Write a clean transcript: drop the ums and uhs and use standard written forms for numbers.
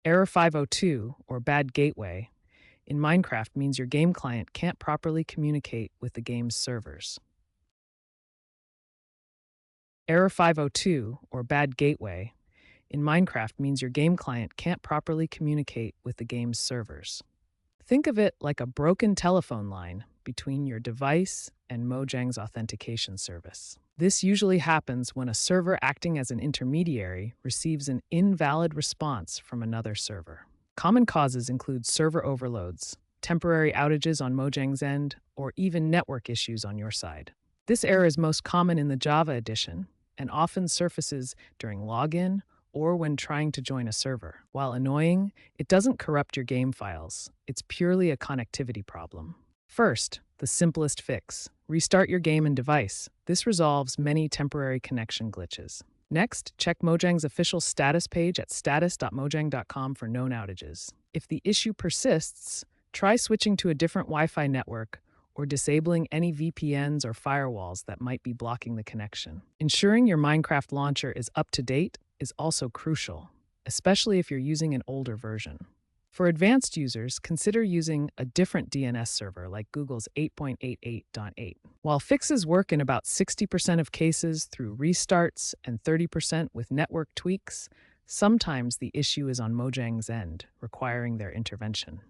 Error 502, or bad gateway, in Minecraft means your game client can't properly communicate with the game's servers. Error 502, or bad gateway, in Minecraft means your game client can't properly communicate with the game's servers. Think of it like a broken telephone line between your device and Mojang's authentication service. This usually happens when a server acting as an intermediary receives an invalid response from another server. Common causes include server overloads, temporary outages on Mojang's end, or even network issues on your side. This error is most common in the Java edition and often surfaces during login or when trying to join a server. While annoying, it doesn't corrupt your game files. It's purely a connectivity problem. First, the simplest fix. Restart your game and device. This resolves many temporary connection glitches. Next, check Mojang's official status page at status.mojang.com for known outages. If the issue persists, try switching to a different Wi-Fi network or disabling any VPNs or firewalls that might be blocking the connection. Ensuring your Minecraft launcher is up to date is also crucial, especially if you're using an older version. For advanced users, consider using a different DNS server like Google's 8.88.8. While fixes work in about 60% of cases through restarts and 30% with network tweaks, sometimes the issue is on Mojang's end, requiring their intervention.